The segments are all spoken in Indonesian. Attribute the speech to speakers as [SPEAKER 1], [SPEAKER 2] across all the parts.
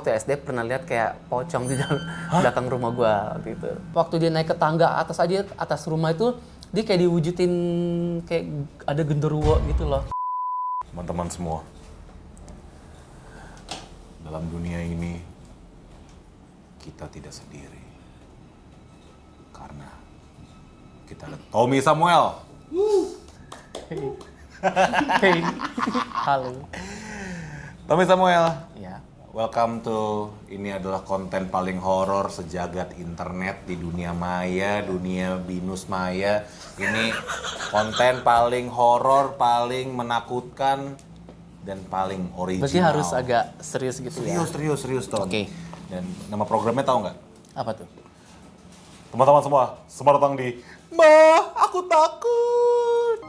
[SPEAKER 1] waktu SD pernah lihat kayak pocong di dalam belakang rumah gue waktu itu. Waktu dia naik ke tangga atas rumah itu, dia kayak diwujudin kayak ada genderuwo gitu loh.
[SPEAKER 2] Teman-teman semua, dalam dunia ini kita tidak sendiri. Karena kita ada Tommy Samuel.
[SPEAKER 1] Hey. Halo.
[SPEAKER 2] Tommy Samuel.
[SPEAKER 1] Ya.
[SPEAKER 2] Welcome to, ini adalah konten paling horor sejagat internet di dunia maya, dunia binus maya. Ini konten paling horor, paling menakutkan, dan paling original.
[SPEAKER 1] Berarti harus agak serius gitu ya?
[SPEAKER 2] Serius Tom.
[SPEAKER 1] Oke.
[SPEAKER 2] Dan nama programnya tahu nggak?
[SPEAKER 1] Apa tuh?
[SPEAKER 2] Teman-teman semua, selamat datang di Ma, Aku Takut.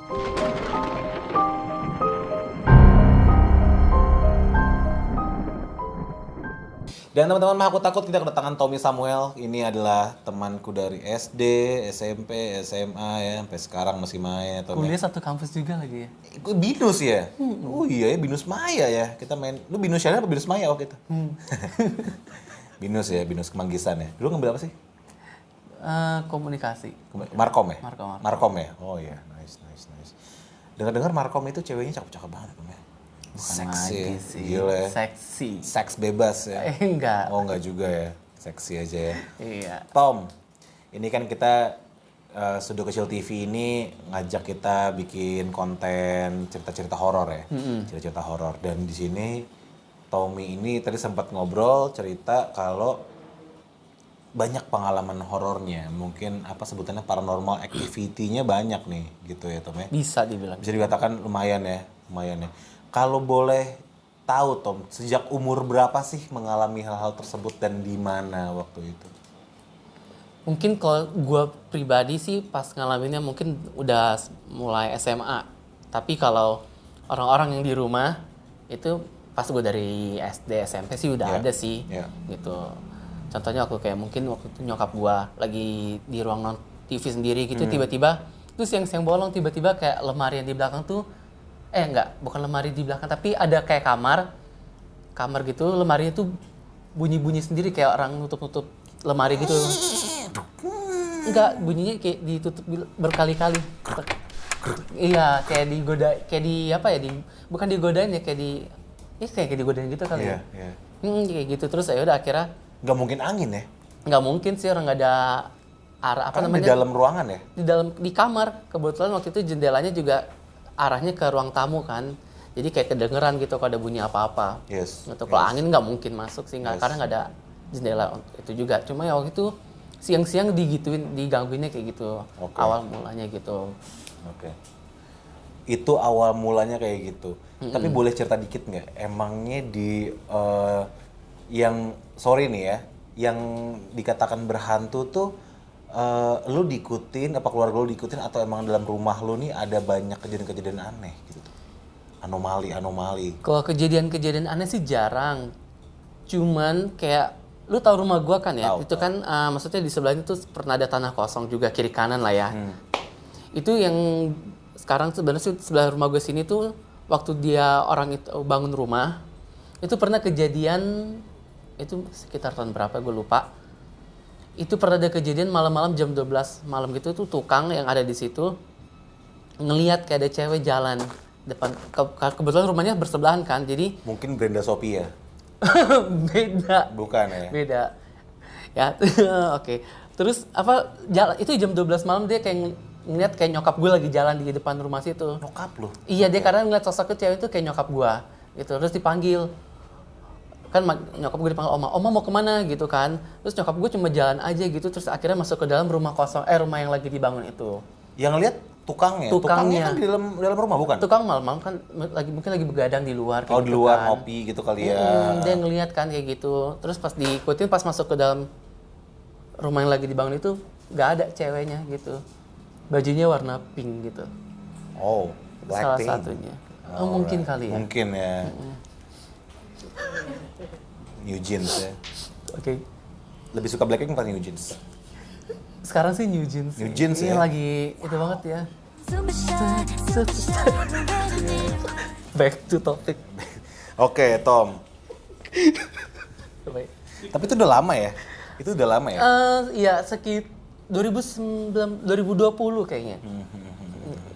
[SPEAKER 2] Dan teman-teman, Aku Takut, kita kedatangan Tommy Samuel. Ini adalah temanku dari SD, SMP, SMA ya, sampai sekarang masih main.
[SPEAKER 1] Kuliah satu kampus juga lagi ya?
[SPEAKER 2] Binus ya? Oh iya ya, Binus Maya ya. Kita main, lu Binus Syariah apa Binus Maya waktu itu? Binus ya, Binus Kemanggisan ya. Dulu ngambil apa sih?
[SPEAKER 1] Komunikasi.
[SPEAKER 2] Markom ya?
[SPEAKER 1] Markom.
[SPEAKER 2] Markom ya? Oh iya, nice. Dengar-dengar Markom itu ceweknya cakep-cakep banget ya? Seksi
[SPEAKER 1] sih.
[SPEAKER 2] Gila ya.
[SPEAKER 1] Seksi.
[SPEAKER 2] Seks bebas ya?
[SPEAKER 1] Enggak.
[SPEAKER 2] Oh enggak juga ya, seksi aja ya.
[SPEAKER 1] Iya.
[SPEAKER 2] Tom, ini kan kita Studio Kecil TV ini ngajak kita bikin konten cerita-cerita horor ya. Cerita-cerita horor. Dan di sini Tommy ini tadi sempat ngobrol cerita kalau banyak pengalaman horornya. Mungkin apa sebutannya paranormal activity-nya banyak nih gitu ya Tom ya.
[SPEAKER 1] Bisa dibilang.
[SPEAKER 2] Bisa dikatakan lumayan ya. Kalau boleh tahu Tom, sejak umur berapa sih mengalami hal-hal tersebut dan di mana waktu itu?
[SPEAKER 1] Mungkin kalau gue pribadi sih pas ngalaminnya mungkin udah mulai SMA. Tapi kalau orang-orang yang di rumah itu pas gue dari SD, SMP sih udah ada sih gitu. Contohnya aku kayak mungkin waktu itu nyokap gue lagi di ruang nonton TV sendiri gitu tiba-tiba itu siang-siang bolong tiba-tiba kayak lemari yang di belakang tuh bukan lemari di belakang tapi ada kayak kamar gitu lemarinya tuh bunyi-bunyi sendiri kayak orang nutup-nutup lemari gitu. Enggak, bunyinya kayak ditutup berkali-kali. Iya, kayak digoda, bukan digodain ya kayak digodain gitu kali ya. Kayak gitu terus udah akhirnya
[SPEAKER 2] nggak mungkin angin ya?
[SPEAKER 1] Nggak mungkin sih orang nggak ada arah
[SPEAKER 2] di dalam ruangan ya?
[SPEAKER 1] Di kamar. Kebetulan waktu itu jendelanya juga arahnya ke ruang tamu kan. Jadi kayak kedengeran gitu kalau ada bunyi apa-apa. Kalau angin nggak mungkin masuk sih karena nggak ada jendela itu juga. Cuma ya waktu itu siang-siang digangguinnya kayak gitu. Awal mulanya gitu.
[SPEAKER 2] Oke. Itu awal mulanya kayak gitu. Tapi boleh cerita dikit nggak? Emangnya di yang sorry nih ya, yang dikatakan berhantu tuh lu diikutin, apa keluarga lu diikutin atau emang dalam rumah lu nih ada banyak kejadian-kejadian aneh gitu? Anomali.
[SPEAKER 1] Kalau kejadian-kejadian aneh sih jarang. Cuman kayak lu tahu rumah gua kan ya? Itu kan maksudnya di sebelahnya tuh pernah ada tanah kosong juga kiri kanan lah ya. Itu yang sekarang sebenarnya sebelah rumah gue sini tuh waktu dia orang itu bangun rumah itu pernah kejadian itu sekitar tahun berapa gue lupa. Itu pernah ada kejadian malam-malam jam 12 malam gitu tuh tukang yang ada di situ ngelihat kayak ada cewek jalan depan kebetulan rumahnya bersebelahan kan. Jadi
[SPEAKER 2] mungkin Brenda Sophia.
[SPEAKER 1] Beda.
[SPEAKER 2] Bukan ya?
[SPEAKER 1] Beda. Ya, oke. Terus itu jam 12 malam dia kayak ngeliat kayak nyokap gue lagi jalan di depan rumah situ.
[SPEAKER 2] Nyokap lu?
[SPEAKER 1] Iya, dia karena ngeliat sosok cewek itu kayak nyokap gue gitu. Terus dipanggil. Kan nyokap gue dipanggil Oma mau kemana gitu kan. Terus nyokap gue cuma jalan aja gitu. Terus akhirnya masuk ke dalam rumah kosong, rumah yang lagi dibangun itu.
[SPEAKER 2] Yang lihat tukangnya? Tukangnya kan di dalam rumah bukan?
[SPEAKER 1] Tukang malam kan mungkin lagi begadang di luar.
[SPEAKER 2] Di luar ngopi gitu kali ya.
[SPEAKER 1] Dia ngeliat kan kayak gitu. Terus pas diikutin pas masuk ke dalam rumah yang lagi dibangun itu nggak ada ceweknya gitu. Bajunya warna pink gitu.
[SPEAKER 2] Oh,
[SPEAKER 1] salah
[SPEAKER 2] Blackpink.
[SPEAKER 1] Satunya. Mungkin kali ya.
[SPEAKER 2] Mungkin ya. New Jeans ya.
[SPEAKER 1] Oke.
[SPEAKER 2] Lebih suka Blackpink apa New Jeans?
[SPEAKER 1] Sekarang sih New Jeans.
[SPEAKER 2] New Jeans ya.
[SPEAKER 1] Lagi itu banget ya. Back to topic.
[SPEAKER 2] Oke, Tom. Tapi itu udah lama ya? Itu udah lama ya?
[SPEAKER 1] Iya, sekitar 2020 kayaknya.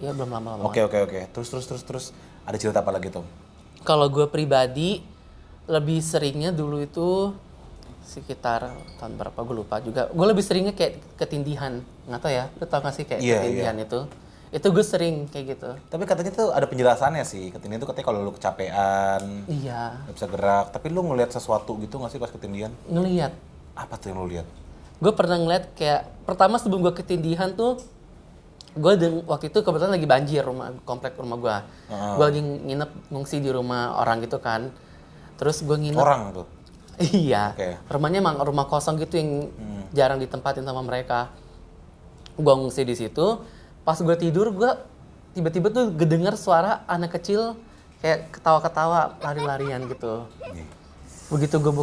[SPEAKER 1] Ya belum lama-lama.
[SPEAKER 2] Oke. Terus ada cerita apa lagi, Tom?
[SPEAKER 1] Kalau gue pribadi lebih seringnya dulu itu sekitar tahun berapa gue lupa juga. Gue lebih seringnya kayak ketindihan, nggak tahu ya. Lu tau nggak sih kayak ketindihan itu? Itu gue sering kayak gitu.
[SPEAKER 2] Tapi katanya tuh ada penjelasannya sih. Ketindihan itu katanya kalau lu kecapean,
[SPEAKER 1] Iya.
[SPEAKER 2] nggak bisa gerak. Tapi lu ngelihat sesuatu gitu nggak sih pas ketindihan?
[SPEAKER 1] Ngelihat.
[SPEAKER 2] Apa tuh yang lu lihat?
[SPEAKER 1] Gue pernah ngeliat kayak pertama sebelum gue ketindihan tuh gue waktu itu kebetulan lagi banjir komplek rumah gue. Gue lagi nginep ngungsi di rumah orang gitu kan. Terus gue nginep.
[SPEAKER 2] Orang tuh.
[SPEAKER 1] Iya.
[SPEAKER 2] Okay.
[SPEAKER 1] Rumahnya emang rumah kosong gitu yang jarang ditempatin sama mereka. Gue ngungsi di situ. Pas gue tidur gue tiba-tiba tuh kedengar suara anak kecil kayak ketawa-ketawa lari-larian gitu. Begitu gue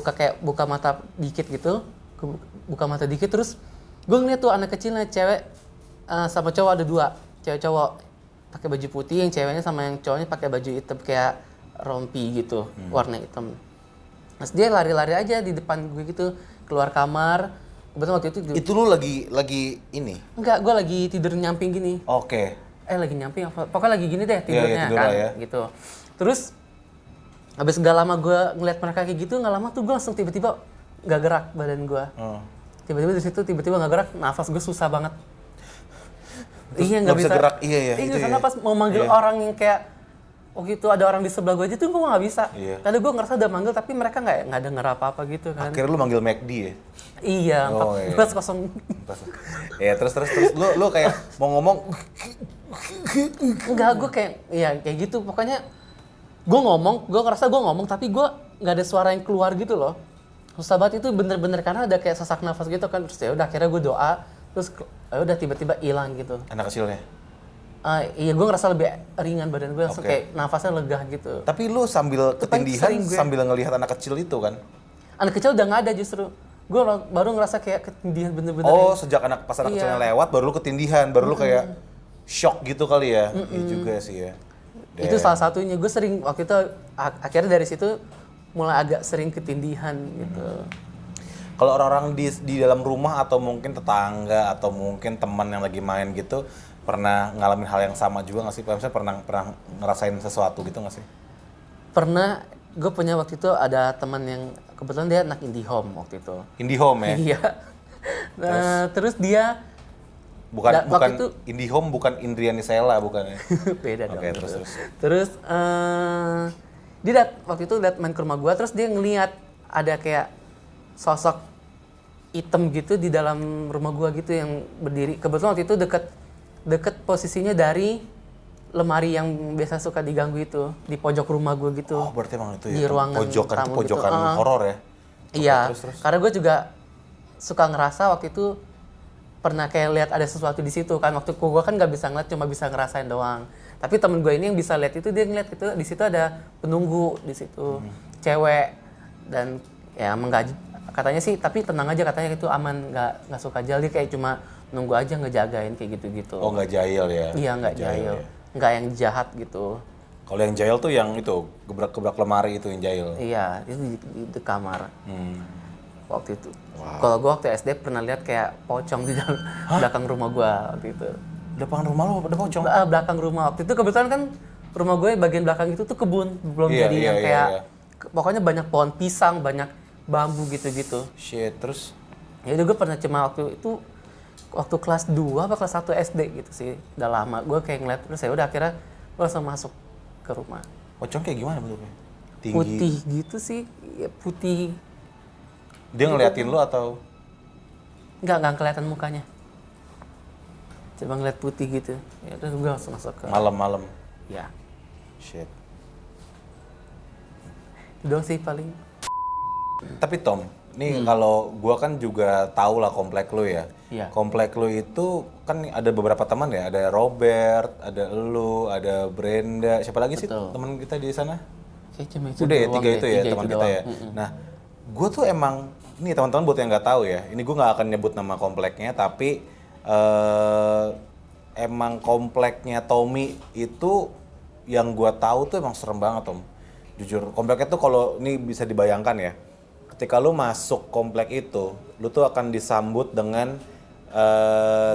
[SPEAKER 1] buka mata dikit gitu. Buka mata dikit terus gue ngeliat tuh anak kecilnya cewek sama cowok ada 2 cewek cowok pakai baju putih, yang ceweknya sama yang cowoknya pakai baju hitam kayak rompi gitu warna hitam. Terus dia lari-lari aja di depan gue gitu keluar kamar. Kebetulan waktu itu
[SPEAKER 2] lu lagi ini?
[SPEAKER 1] Enggak, gue lagi tidur nyamping gini.
[SPEAKER 2] Oke.
[SPEAKER 1] Lagi nyamping apa? Pokoknya lagi gini deh tidurnya
[SPEAKER 2] tidur
[SPEAKER 1] kan
[SPEAKER 2] ya.
[SPEAKER 1] gitu. Terus habis gak lama gue ngeliat mereka kayak gitu, gak lama tuh gue langsung tiba-tiba gak gerak badan gue. Tiba-tiba di situ tiba-tiba gak gerak, nafas gue susah banget. Iya nggak bisa
[SPEAKER 2] gerak. Iya
[SPEAKER 1] itu karena pas mau manggil orang yang kayak waktu itu ada orang di sebelah gue aja tuh gue nggak bisa. Karena gue ngerasa udah manggil tapi mereka nggak denger apa-apa gitu kan.
[SPEAKER 2] Akhirnya lu manggil McD ya?
[SPEAKER 1] Iya, 14.0.
[SPEAKER 2] Ya terus lu kayak mau ngomong.
[SPEAKER 1] Enggak, gue kayak gitu. Pokoknya gue ngerasa gue ngomong tapi gue nggak ada suara yang keluar gitu loh. Susah banget itu bener-bener karena ada kayak sesak nafas gitu kan. Terus ya udah akhirnya gue doa. Terus udah tiba-tiba hilang gitu.
[SPEAKER 2] Anak kecilnya?
[SPEAKER 1] Iya, gue ngerasa lebih ringan badan gue, langsung kayak nafasnya lega gitu.
[SPEAKER 2] Tapi lu sambil ketindihan sambil ngelihat anak kecil itu kan?
[SPEAKER 1] Anak kecil udah nggak ada justru. Gue baru ngerasa kayak ketindihan bener-bener.
[SPEAKER 2] Oh, sejak pas anak kecilnya lewat baru lu ketindihan, baru lu kayak shock gitu kali ya? Iya juga sih ya.
[SPEAKER 1] Itu salah satunya. Gue sering waktu itu akhirnya dari situ mulai agak sering ketindihan gitu.
[SPEAKER 2] Kalau orang-orang di dalam rumah atau mungkin tetangga atau mungkin teman yang lagi main gitu pernah ngalamin hal yang sama juga nggak sih? Misalnya pernah ngerasain sesuatu gitu nggak sih?
[SPEAKER 1] Pernah. Gue punya waktu itu ada teman yang kebetulan dia anak IndiHome waktu itu.
[SPEAKER 2] IndiHome ya?
[SPEAKER 1] Iya. Terus dia
[SPEAKER 2] bukan itu, IndiHome bukan Indriani Sela bukan ya?
[SPEAKER 1] Beda dong.
[SPEAKER 2] Oke,
[SPEAKER 1] gitu.
[SPEAKER 2] terus.
[SPEAKER 1] Terus dia waktu itu main ke rumah gue, terus dia ngeliat ada kayak sosok hitam gitu di dalam rumah gua gitu yang berdiri. Kebetulan waktu itu deket posisinya dari lemari yang biasa suka diganggu itu di pojok rumah gua gitu.
[SPEAKER 2] Oh, berarti emang itu ya.
[SPEAKER 1] Di ruangan
[SPEAKER 2] pojokan
[SPEAKER 1] tamu
[SPEAKER 2] itu pojokan
[SPEAKER 1] gitu.
[SPEAKER 2] horor ya.
[SPEAKER 1] Iya.
[SPEAKER 2] Terus.
[SPEAKER 1] Karena gua juga suka ngerasa waktu itu pernah kayak lihat ada sesuatu di situ kan. Waktu gua kan nggak bisa ngeliat, cuma bisa ngerasain doang. Tapi temen gue ini yang bisa lihat itu, dia ngeliat itu di situ ada penunggu di situ, cewek, dan ya menggaji. Katanya sih, tapi tenang aja katanya itu aman, nggak suka jahil, dia kayak cuma nunggu aja ngejagain kayak gitu-gitu.
[SPEAKER 2] Oh, nggak jahil ya?
[SPEAKER 1] Iya, nggak jahil. Nggak yang jahat gitu.
[SPEAKER 2] Kalau yang jahil tuh yang itu, gebrak-gebrak lemari itu yang jahil?
[SPEAKER 1] Iya, itu di kamar. Waktu itu.
[SPEAKER 2] Wow.
[SPEAKER 1] Kalau gue waktu SD pernah lihat kayak pocong di dalam belakang rumah gue waktu itu.
[SPEAKER 2] Belakang rumah lo ada pocong?
[SPEAKER 1] Belakang rumah. Waktu itu kebetulan kan rumah gue bagian belakang itu tuh kebun. Belum jadi yang kayak, pokoknya banyak pohon pisang, banyak bambu gitu-gitu.
[SPEAKER 2] Shit, terus?
[SPEAKER 1] Ya udah gue pernah cuma waktu itu waktu kelas 2 apa kelas 1 SD gitu sih. Udah lama gue kayak ngeliat, terus ya udah akhirnya gue langsung masuk ke rumah.
[SPEAKER 2] Pocong kayak gimana bentuknya? Tinggi?
[SPEAKER 1] Putih gitu sih, ya putih.
[SPEAKER 2] Dia ngeliatin lu atau?
[SPEAKER 1] Nggak kelihatan mukanya. Coba ngeliat putih gitu. Ya udah gue langsung masuk ke
[SPEAKER 2] malam-malam.
[SPEAKER 1] Ya.
[SPEAKER 2] Shit.
[SPEAKER 1] Itu doang sih paling.
[SPEAKER 2] Tapi Tom, nih kalau gua kan juga tahu lah komplek lu ya.
[SPEAKER 1] Iya.
[SPEAKER 2] Komplek lu itu kan ada beberapa teman ya, ada Robert, ada lu, ada Brenda, siapa lagi sih teman kita di sana?
[SPEAKER 1] Kayak cuma itu
[SPEAKER 2] udah ya,
[SPEAKER 1] doang
[SPEAKER 2] 3 itu ya
[SPEAKER 1] 3
[SPEAKER 2] teman
[SPEAKER 1] itu
[SPEAKER 2] kita
[SPEAKER 1] doang.
[SPEAKER 2] ya. Nah, gua tuh emang, nih teman-teman buat yang nggak tahu ya, ini gua nggak akan nyebut nama kompleknya, tapi emang kompleknya Tommy itu yang gua tahu tuh emang serem banget Tom. Jujur, kompleknya tuh kalau ini bisa dibayangkan ya, ketika lu masuk komplek itu, lu tuh akan disambut dengan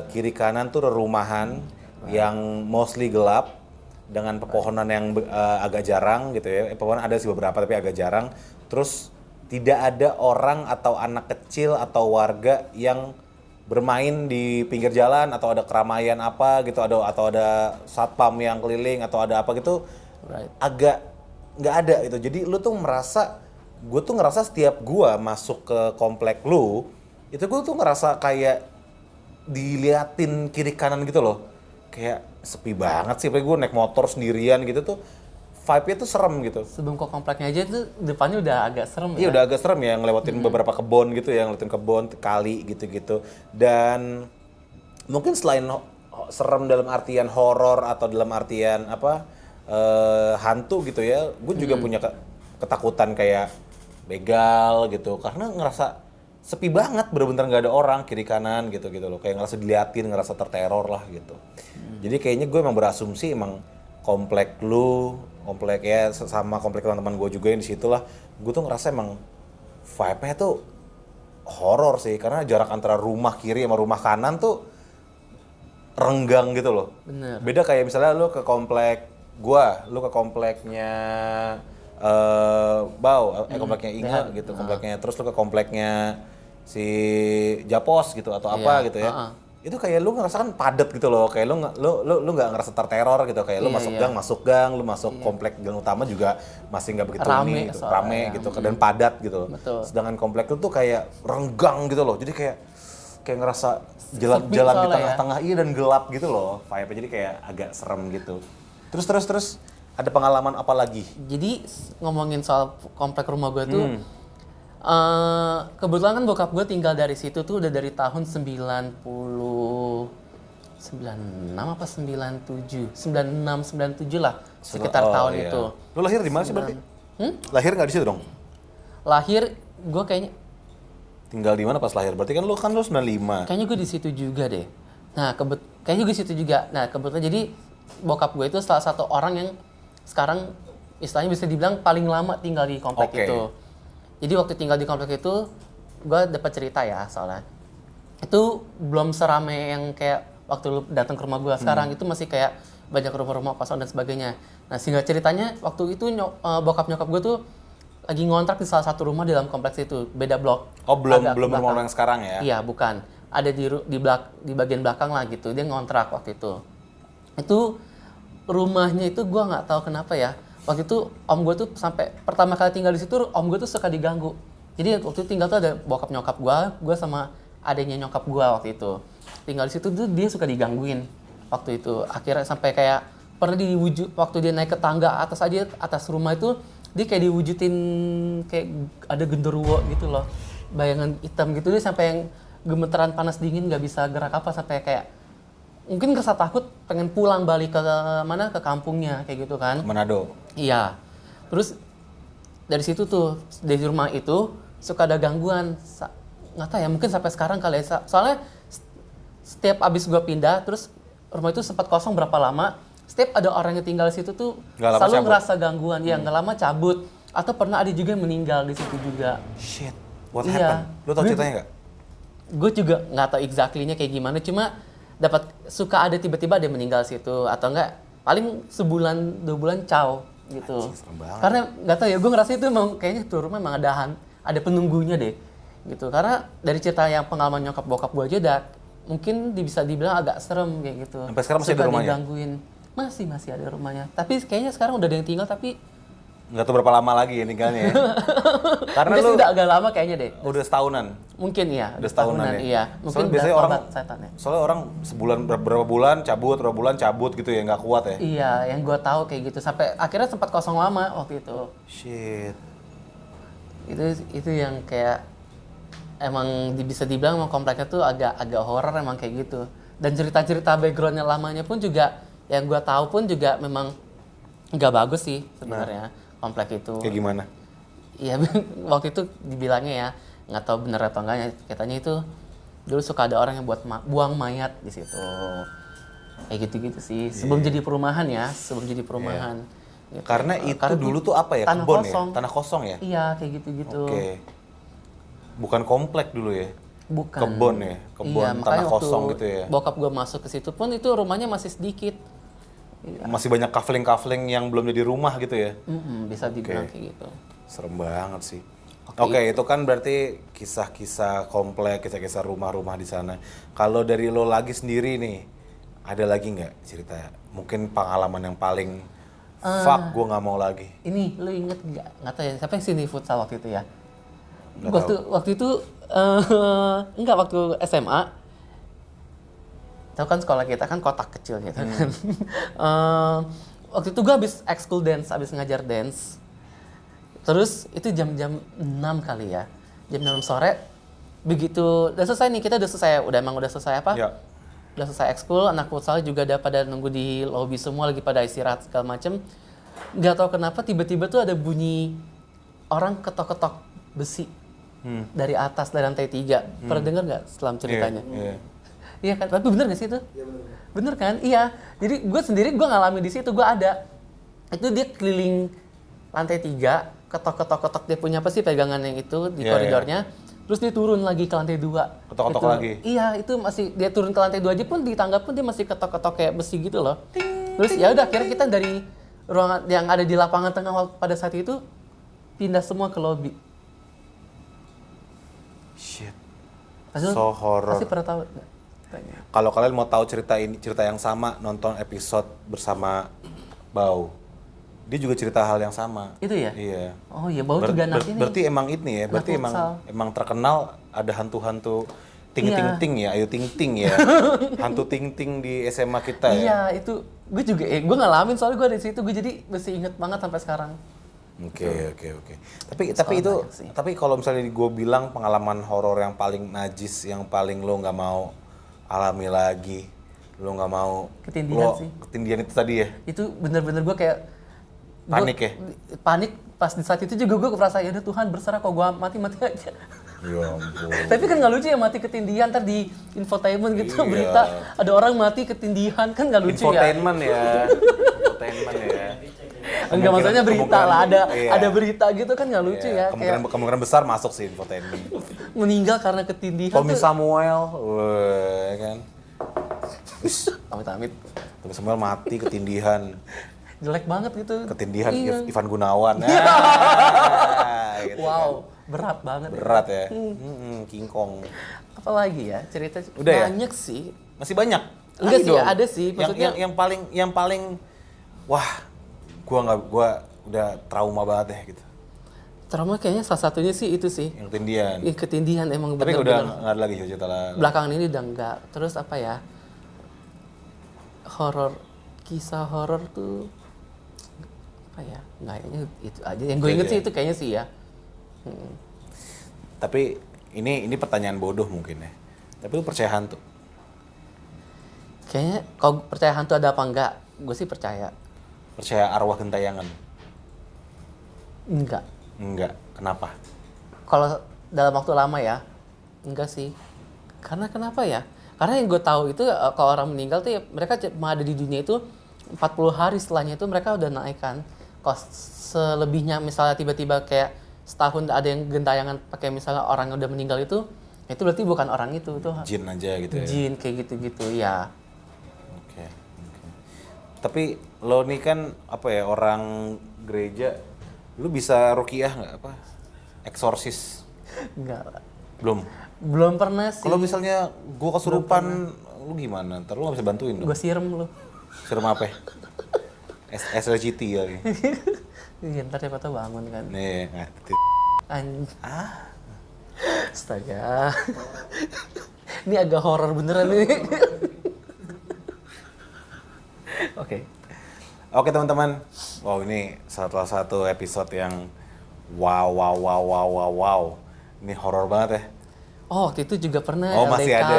[SPEAKER 2] kiri kanan tuh rerumahan yang mostly gelap dengan pepohonan yang agak jarang gitu ya. Pepohonan ada sih beberapa tapi agak jarang. Terus tidak ada orang atau anak kecil atau warga yang bermain di pinggir jalan atau ada keramaian apa gitu, atau ada satpam yang keliling atau ada apa gitu. Agak nggak ada itu. Jadi lu tuh gue tuh ngerasa setiap gua masuk ke komplek lu, itu gue tuh ngerasa kayak diliatin kiri kanan gitu loh. Kayak sepi banget sih, apalagi gue naik motor sendirian gitu tuh. Vibe-nya tuh serem gitu.
[SPEAKER 1] Sebelum ke kompleknya aja tuh depannya udah agak serem
[SPEAKER 2] Iya
[SPEAKER 1] ya.
[SPEAKER 2] udah agak serem ya, ngelewatin beberapa kebun gitu ya, ngelewatin kebun, kali gitu-gitu. Dan mungkin selain serem dalam artian horor atau dalam artian apa hantu gitu ya, gue juga punya ketakutan kayak begal gitu, karena ngerasa sepi banget, bener-bener nggak ada orang kiri kanan gitu loh, kayak ngerasa diliatin, ngerasa terteror lah gitu. Jadi kayaknya gue emang berasumsi emang komplek lu, komplek ya sama komplek teman-teman gue juga yang di situ lah, gue tuh ngerasa emang vibe-nya tuh horor sih, karena jarak antara rumah kiri sama rumah kanan tuh renggang gitu loh.
[SPEAKER 1] Bener.
[SPEAKER 2] Beda kayak misalnya lu ke komplek lu ke kompleknya kompleknya Inge gitu, kompleknya, terus lu ke kompleknya si Japos gitu atau apa gitu ya. Itu kayak lu ngerasakan padat gitu loh, kayak lu nggak ngerasa terteror gitu, kayak lu masuk gang, lu masuk komplek gang utama juga masih nggak begitu
[SPEAKER 1] Rame
[SPEAKER 2] gitu,
[SPEAKER 1] soalnya.
[SPEAKER 2] rame gitu dan padat gitu.
[SPEAKER 1] Betul.
[SPEAKER 2] Sedangkan komplek lu tuh kayak renggang gitu loh, jadi kayak ngerasa jalan di
[SPEAKER 1] soalnya
[SPEAKER 2] tengah-tengah iya dan gelap gitu loh, vibe-nya jadi kayak agak serem gitu. Terus ada pengalaman apa lagi?
[SPEAKER 1] Jadi ngomongin soal komplek rumah gue tuh, kebetulan kan bokap gue tinggal dari situ tuh udah dari tahun 96 apa 97, 96 97 lah, sekitar tahun
[SPEAKER 2] iya.
[SPEAKER 1] itu.
[SPEAKER 2] Lu lahir di mana sih berarti? Lahir nggak di situ dong?
[SPEAKER 1] Lahir gue
[SPEAKER 2] Tinggal di mana pas lahir? Berarti kan lu 95.
[SPEAKER 1] kayaknya gue di situ juga deh. Nah, kayaknya gue di situ juga. Nah, kebetulan jadi bokap gue itu salah satu orang yang sekarang istilahnya bisa dibilang paling lama tinggal di komplek itu. Jadi waktu tinggal di komplek itu, gue dapat cerita ya soalnya. Itu belum serame yang kayak waktu lu datang ke rumah gue sekarang, itu masih kayak banyak rumah-rumah kosong dan sebagainya. Nah, sehingga ceritanya waktu itu bokap nyokap gue tuh lagi ngontrak di salah satu rumah di dalam kompleks itu, beda blok.
[SPEAKER 2] Oh, belum
[SPEAKER 1] Agak
[SPEAKER 2] rumah
[SPEAKER 1] belakang.
[SPEAKER 2] yang sekarang ya?
[SPEAKER 1] Iya, bukan. Ada di bagian belakang lah gitu. Dia ngontrak waktu itu. Itu rumahnya itu gue nggak tahu kenapa ya. Waktu itu om gue tuh sampai pertama kali tinggal di situ, om gue tuh suka diganggu. Jadi waktu itu tinggal tuh ada bokap nyokap gue sama adiknya nyokap gue waktu itu. Tinggal di situ tuh dia suka digangguin waktu itu. Akhirnya sampai kayak pernah waktu dia naik ke tangga atas rumah itu, dia kayak diwujudin kayak ada genderuwo gitu loh, bayangan hitam gitu. Dia sampai yang gemeteran panas dingin, nggak bisa gerak apa, sampai kayak mungkin ngerasa takut pengen pulang balik ke mana, ke kampungnya kayak gitu kan.
[SPEAKER 2] Manado.
[SPEAKER 1] Iya. Terus dari situ tuh, dari rumah itu suka ada gangguan, nggak tahu ya, mungkin sampai sekarang kali ya. Soalnya setiap abis gua pindah, terus rumah itu sempat kosong berapa lama, setiap ada orang yang tinggal di situ tuh selalu ngerasa gangguan. Ya nggak lama cabut, atau pernah ada juga yang meninggal di situ juga.
[SPEAKER 2] Shit, what happened? Lu tau ceritanya nggak?
[SPEAKER 1] Gue juga nggak tahu exactly-nya kayak gimana, cuma suka ada tiba-tiba ada yang meninggal situ, atau enggak paling sebulan 2 bulan caw gitu.
[SPEAKER 2] Serem banget.
[SPEAKER 1] Karena nggak tahu ya, gue ngerasa itu emang kayaknya tuh rumah emang ada penunggunya deh gitu. Karena dari cerita yang pengalaman nyokap bokap gue aja udah mungkin bisa dibilang agak serem kayak gitu.
[SPEAKER 2] Sampai sekarang masih ada rumahnya?
[SPEAKER 1] Digangguin. Masih ada rumahnya. Tapi kayaknya sekarang udah ada yang tinggal, tapi
[SPEAKER 2] Nggak tahu berapa lama lagi ya tinggalnya ya. Karena
[SPEAKER 1] mungkin
[SPEAKER 2] lu
[SPEAKER 1] udah agak lama kayaknya deh.
[SPEAKER 2] udah setahunan.
[SPEAKER 1] Mungkin iya,
[SPEAKER 2] Udah setahunan ya?
[SPEAKER 1] iya. Mungkin
[SPEAKER 2] Soalnya biasanya orang,
[SPEAKER 1] setannya.
[SPEAKER 2] soalnya orang sebulan berapa bulan cabut gitu ya, nggak kuat ya.
[SPEAKER 1] Iya, yang gue tahu kayak gitu. Sampai akhirnya sempat kosong lama waktu itu.
[SPEAKER 2] Shit.
[SPEAKER 1] Itu yang kayak emang bisa dibilang emang kompleknya tuh agak horor emang kayak gitu. Dan cerita-cerita backgroundnya lamanya pun juga yang gue tahu pun juga memang nggak bagus sih sebenarnya komplek itu.
[SPEAKER 2] Kayak gimana?
[SPEAKER 1] Iya, waktu itu dibilangnya ya, nggak tahu bener atau enggaknya, katanya itu dulu suka ada orang yang buang mayat di situ. Kayak gitu-gitu sih. Sebelum jadi perumahan ya, Gitu.
[SPEAKER 2] Karena itu
[SPEAKER 1] Karena
[SPEAKER 2] dulu tuh apa ya?
[SPEAKER 1] Tanah
[SPEAKER 2] Kebun
[SPEAKER 1] kosong.
[SPEAKER 2] ya? Tanah kosong ya?
[SPEAKER 1] Iya, kayak gitu-gitu.
[SPEAKER 2] Oke. bukan komplek dulu ya.
[SPEAKER 1] Bukan.
[SPEAKER 2] Kebon ya, kebon
[SPEAKER 1] Iya,
[SPEAKER 2] tanah
[SPEAKER 1] makanya waktu
[SPEAKER 2] kosong gitu ya.
[SPEAKER 1] bokap gue masuk ke situ pun itu rumahnya masih sedikit.
[SPEAKER 2] Masih banyak kafling-kafling yang belum jadi rumah gitu ya.
[SPEAKER 1] Bisa dibilang kayak gitu.
[SPEAKER 2] Serem banget sih. Oke, itu kan berarti kisah-kisah komplek, kisah-kisah rumah-rumah di sana. Kalau dari lo lagi sendiri nih, ada lagi nggak cerita? Mungkin pengalaman yang paling fuck gue nggak mau lagi.
[SPEAKER 1] Ini lo inget nggak? Nggak tahu ya. Siapa yang sini futsal waktu itu ya?
[SPEAKER 2] Nggak
[SPEAKER 1] Waktu itu enggak waktu SMA. Tahu kan sekolah kita kan kotak kecil gitu kan. Waktu itu gue habis ekskul dance, habis ngajar dance. Terus itu jam-jam 6 kali ya. Jam 6 sore. Begitu udah selesai nih, kita udah selesai, udah selesai apa?
[SPEAKER 2] Ya.
[SPEAKER 1] Udah selesai ekskul, anak futsal juga ada pada nunggu di lobby semua, lagi pada istirahat segala macem. Nggak tahu kenapa tiba-tiba tuh ada bunyi orang ketok-ketok besi dari atas, dari lantai 3. Pernah denger nggak setelah ceritanya?
[SPEAKER 2] Iya.
[SPEAKER 1] Iya kan, tapi bener gak sih itu? Iya bener kan? Iya. Jadi gue sendiri gue ngalamin di situ, gue ada. Itu dia keliling lantai 3, ketok-ketok dia punya apa sih pegangan yang itu di koridornya. Terus dia turun lagi ke lantai 2.
[SPEAKER 2] Ketok-ketok
[SPEAKER 1] itu,
[SPEAKER 2] lagi?
[SPEAKER 1] Iya, itu masih dia turun ke lantai 2 aja pun di tangga pun dia masih ketok-ketok kayak besi gitu loh. Terus ya udah akhirnya kita dari ruangan yang ada di lapangan tengah pada saat itu pindah semua ke lobby.
[SPEAKER 2] Shit.
[SPEAKER 1] Pasti
[SPEAKER 2] So horror.
[SPEAKER 1] Pasti pernah tahu nggak? Tanya.
[SPEAKER 2] Kalau kalian mau tahu cerita yang sama, nonton episode bersama Bau. Dia juga cerita hal yang sama.
[SPEAKER 1] Itu ya?
[SPEAKER 2] Iya.
[SPEAKER 1] Oh iya, bau juga anak ini.
[SPEAKER 2] Berarti emang ini ya, berarti
[SPEAKER 1] futsal.
[SPEAKER 2] emang terkenal ada hantu-hantu ting ya, ayo ting ya. Hantu ting di SMA kita ya.
[SPEAKER 1] Iya, itu gue juga gue ngalamin soalnya gue di situ, gue jadi masih inget banget sampai sekarang.
[SPEAKER 2] Oke. Tapi kalau misalnya gue bilang pengalaman horor yang paling najis, yang paling lo nggak mau alami lagi, lo nggak mau ketindihan itu tadi ya.
[SPEAKER 1] Itu bener-bener gue kayak
[SPEAKER 2] panik ya.
[SPEAKER 1] Panik pas di saat itu juga gue merasa ya udah Tuhan berserah, kok gue mati aja.
[SPEAKER 2] Ya ampun.
[SPEAKER 1] Tapi kan nggak lucu ya mati ketindihan, ntar di infotainment gitu
[SPEAKER 2] Iya.
[SPEAKER 1] berita ada orang mati ketindihan, kan nggak lucu
[SPEAKER 2] Infotainment ya. Infotainment ya.
[SPEAKER 1] Enggak, maksudnya berita lah,
[SPEAKER 2] iya.
[SPEAKER 1] ada berita gitu kan nggak lucu ya.
[SPEAKER 2] Kemungkinan besar masuk sih infotainment.
[SPEAKER 1] Meninggal karena ketindihan.
[SPEAKER 2] Tommy Samuel, ya kan.
[SPEAKER 1] Amit-amit.
[SPEAKER 2] Tommy Samuel mati ketindihan.
[SPEAKER 1] Jelek banget gitu.
[SPEAKER 2] Ketindihan
[SPEAKER 1] Iya.
[SPEAKER 2] Ivan Gunawan. Gitu
[SPEAKER 1] Wow,
[SPEAKER 2] kan.
[SPEAKER 1] berat banget.
[SPEAKER 2] Berat ya. King Kong.
[SPEAKER 1] Apalagi ya cerita
[SPEAKER 2] Udah
[SPEAKER 1] banyak sih.
[SPEAKER 2] Masih banyak?
[SPEAKER 1] Enggak
[SPEAKER 2] Lagi
[SPEAKER 1] sih,
[SPEAKER 2] dong.
[SPEAKER 1] ada sih. Maksudnya
[SPEAKER 2] yang paling wah, gua udah trauma banget ya gitu.
[SPEAKER 1] trauma kayaknya salah satunya sih itu sih.
[SPEAKER 2] Yang ketindihan.
[SPEAKER 1] Yang ketindihan emang
[SPEAKER 2] Tapi
[SPEAKER 1] bener-bener.
[SPEAKER 2] udah nggak ada lagi cerita lah.
[SPEAKER 1] Belakangan ini udah enggak. Terus apa ya? Kisah horor tuh apa ya? Nggak, kayaknya itu aja. Yang gue inget sih itu kayaknya sih ya.
[SPEAKER 2] Tapi ini pertanyaan bodoh mungkin ya. Tapi lu percaya hantu?
[SPEAKER 1] Kayaknya kalau percaya hantu ada apa enggak? Gue sih percaya.
[SPEAKER 2] Percaya arwah gentayangan?
[SPEAKER 1] Enggak.
[SPEAKER 2] Enggak. Kenapa?
[SPEAKER 1] Kalau dalam waktu lama ya, enggak sih. Karena kenapa ya? Karena yang gue tahu itu kalau orang meninggal tuh ya, mereka cuma ada di dunia itu 40 hari, setelahnya itu mereka udah naik kan. Kalau selebihnya misalnya tiba-tiba kayak setahun ada yang gentayangan pakai misalnya orang yang udah meninggal itu berarti bukan orang itu
[SPEAKER 2] Jin aja gitu ya?
[SPEAKER 1] Jin kayak gitu-gitu ya.
[SPEAKER 2] Oke. Tapi lo nih kan apa ya, orang gereja, lu bisa ruqyah nggak, apa eksorsis?
[SPEAKER 1] Enggak lah. Belum pernah sih.
[SPEAKER 2] Kalau misalnya gua kesurupan, lu gimana? Ntar lu nggak bisa bantuin dong?
[SPEAKER 1] Gue siram lu.
[SPEAKER 2] Siram apa? SLCT ya.
[SPEAKER 1] Iya, ntar siapa tahu bangun kan.
[SPEAKER 2] Nih,
[SPEAKER 1] Astaga. Ini agak horor beneran nih.
[SPEAKER 2] Oke teman-teman. Wow, ini salah satu episode yang wow. Ini horor banget ya.
[SPEAKER 1] Oh, waktu itu juga pernah
[SPEAKER 2] Oh,
[SPEAKER 1] LDK.
[SPEAKER 2] masih ada.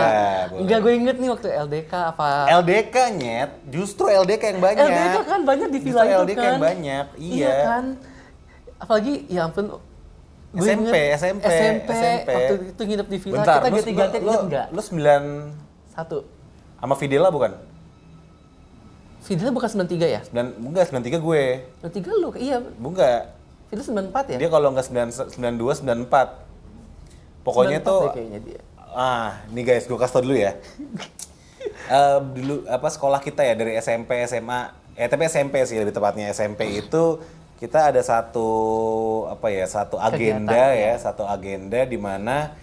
[SPEAKER 1] Enggak, gue inget nih waktu LDK apa.
[SPEAKER 2] LDK nyet, justru LDK yang banyak.
[SPEAKER 1] LDK kan banyak di villa
[SPEAKER 2] Justru
[SPEAKER 1] itu
[SPEAKER 2] LDK
[SPEAKER 1] kan.
[SPEAKER 2] yang banyak, iya.
[SPEAKER 1] Kan. Apalagi, ya ampun. Gue
[SPEAKER 2] SMP.
[SPEAKER 1] Waktu itu nginep di villa,
[SPEAKER 2] Bentar,
[SPEAKER 1] kita ganti-ganti inget nggak?
[SPEAKER 2] lu 91 sama Fidela bukan?
[SPEAKER 1] Fidela bukan 93 ya?
[SPEAKER 2] Enggak, 93 gue.
[SPEAKER 1] 93 lu, iya.
[SPEAKER 2] Enggak.
[SPEAKER 1] Fidela 94 ya?
[SPEAKER 2] Dia kalau enggak 92, 94. Pokoknya
[SPEAKER 1] 94
[SPEAKER 2] tuh,
[SPEAKER 1] deh kayaknya dia.
[SPEAKER 2] nih guys, gue kasih tau dulu ya. Dulu sekolah kita ya dari SMP, SMA, tapi SMP sih lebih tepatnya SMP itu kita ada satu agenda
[SPEAKER 1] Kegiatan,
[SPEAKER 2] ya, satu agenda di mana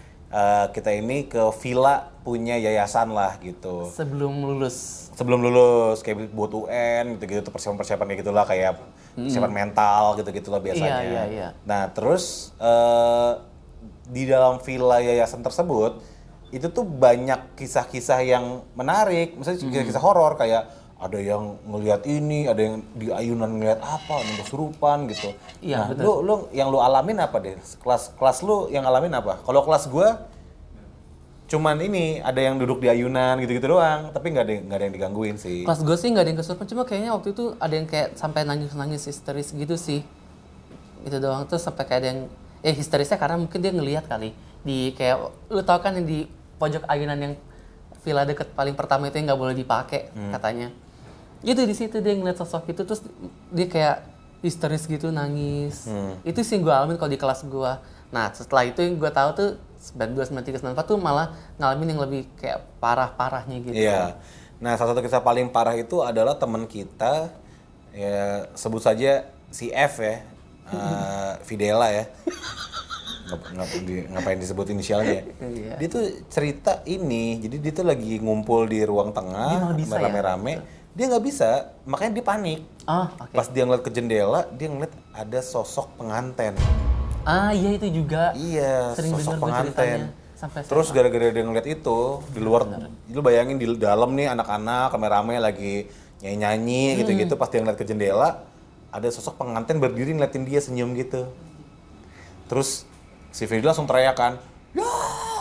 [SPEAKER 2] kita ini ke villa punya yayasan lah gitu. Sebelum lulus kayak buat UN gitu-gitu tuh persiapan-persiapan kayak gitulah kayak persiapan mental gitu-gitu lah biasanya.
[SPEAKER 1] Iya.
[SPEAKER 2] Nah, terus di dalam villa yayasan tersebut itu tuh banyak kisah-kisah yang menarik, misalnya kisah-kisah horor kayak ada yang ngelihat ini, ada yang di ayunan ngelihat apa, yang kesurupan gitu.
[SPEAKER 1] Iya,
[SPEAKER 2] Nah, lu yang lu alamin apa deh? Kelas lu yang alamin apa? Kalau kelas gua cuman ini ada yang duduk di ayunan gitu-gitu doang, tapi nggak ada yang digangguin sih.
[SPEAKER 1] Kelas gue sih nggak ada yang kesurupan, cuma kayaknya waktu itu ada yang kayak sampai nangis histeris gitu sih. Itu doang, terus sampai kayak ada yang histerisnya karena mungkin dia ngelihat kali di kayak lu tau kan yang di pojok ayunan yang villa deket paling pertama itu yang nggak boleh dipakai katanya. Itu di situ dia ngeliat sosok itu terus dia kayak histeris gitu nangis. Itu sih gue alamin kalau di kelas gue. Nah setelah itu yang gue tahu tuh 92, 93, 94 tuh malah ngalamin yang lebih kayak parah-parahnya gitu.
[SPEAKER 2] Iya. Nah, salah satu kisah paling parah itu adalah teman kita, ya sebut saja si F ya, Videla ya. Ngapain disebut inisialnya?
[SPEAKER 1] Iya.
[SPEAKER 2] Dia tuh cerita ini, jadi dia tuh lagi ngumpul di ruang tengah, rame-rame. Dia nggak bisa, makanya dia panik.
[SPEAKER 1] Okay.
[SPEAKER 2] Pas dia ngeliat ke jendela, dia ngeliat ada sosok pengantin.
[SPEAKER 1] Iya itu juga.
[SPEAKER 2] Iya,
[SPEAKER 1] sering
[SPEAKER 2] sosok
[SPEAKER 1] denger
[SPEAKER 2] pengantin.
[SPEAKER 1] Sampai
[SPEAKER 2] Terus gara-gara dia ngeliat itu, di luar, lu bayangin di dalam nih anak-anak rame-rame lagi nyanyi-nyanyi gitu-gitu, pas dia ngeliat ke jendela, ada sosok pengantin berdiri ngeliatin dia senyum gitu. Terus si Freddy langsung teriakan, ya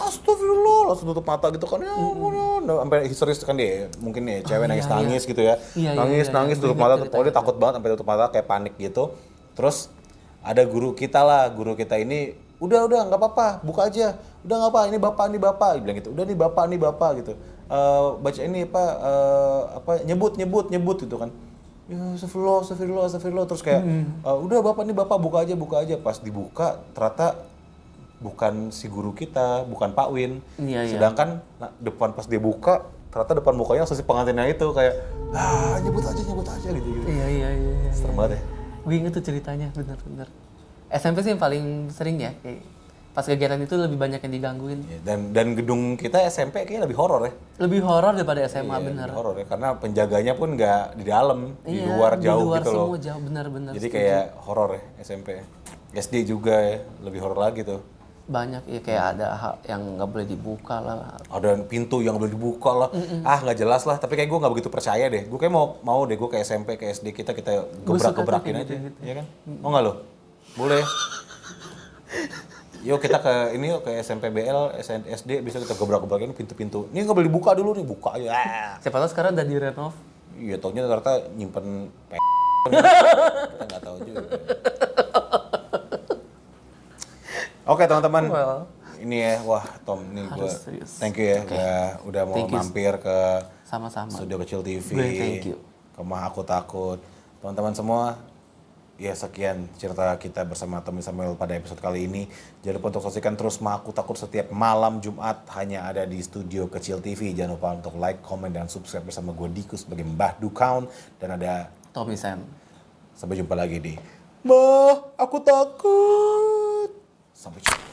[SPEAKER 2] astagfirullah, langsung tutup mata gitu kan, ya ampun, sampai histeris kan dia, mungkin ya cewek nangis-nangis gitu ya, nangis tutup mata, dia takut banget sampai tutup mata kayak panik gitu. Terus ada guru kita ini, udah nggak apa-apa, buka aja, udah nggak apa, ini bapak, dia bilang gitu, udah nih bapak gitu, baca ini nyebut gitu kan, ya astagfirullah, terus kayak, udah bapak buka aja, pas dibuka ternyata bukan si guru kita, bukan Pak Win, sedangkan depan pas dia buka ternyata depan mukanya langsung si pengantinnya itu kayak nyebut aja gitu.
[SPEAKER 1] Iya.
[SPEAKER 2] Serem banget ya.
[SPEAKER 1] Gue inget tuh ceritanya, bener. SMP sih yang paling sering ya, kayak pas kegiatan itu lebih banyak yang digangguin.
[SPEAKER 2] Ya, dan gedung kita SMP kayaknya lebih horor ya.
[SPEAKER 1] Lebih horor daripada SMA, bener.
[SPEAKER 2] Lebih horor ya, karena penjaganya pun nggak di dalam, di luar jauh gitu loh.
[SPEAKER 1] Semua jauh, bener.
[SPEAKER 2] Jadi kayak horor ya SMP. SD juga ya, lebih horor lagi tuh.
[SPEAKER 1] Banyak ya, kayak ada hal yang nggak boleh dibuka lah.
[SPEAKER 2] Ada pintu yang boleh dibuka lah. Nggak jelas lah. Tapi kayak gue nggak begitu percaya deh. Gue kayak mau deh gue ke SMP, ke SD kita gebrak-gebrakin aja.
[SPEAKER 1] Gitu.
[SPEAKER 2] Iya kan? Mau nggak lo? Boleh. Yuk kita ke ini yuk ke SMP BL, SD bisa kita gebrak-gebrakin pintu-pintu. Ini nggak boleh dibuka dulu nih, buka aja.
[SPEAKER 1] Siapa tahu sekarang udah direnov.
[SPEAKER 2] Iya, taunya ternyata nyimpen kita nggak tahu juga. Oke teman-teman, ini ya, wah Tom, ini gue thank you ya, udah mau mampir ke
[SPEAKER 1] sama-sama
[SPEAKER 2] Studio Kecil TV,
[SPEAKER 1] thank you.
[SPEAKER 2] ke Mah Aku Takut. Teman-teman semua, ya sekian cerita kita bersama Tommy Samuel pada episode kali ini. Jangan lupa untuk saksikan terus Mah Aku Takut setiap malam Jumat hanya ada di Studio Kecil TV. Jangan lupa untuk like, comment, dan subscribe bersama gue Diku sebagai Mbah Dukaun dan ada
[SPEAKER 1] Tommy Sam.
[SPEAKER 2] Sampai jumpa lagi di Mah Aku Takut. Sampai jumpa.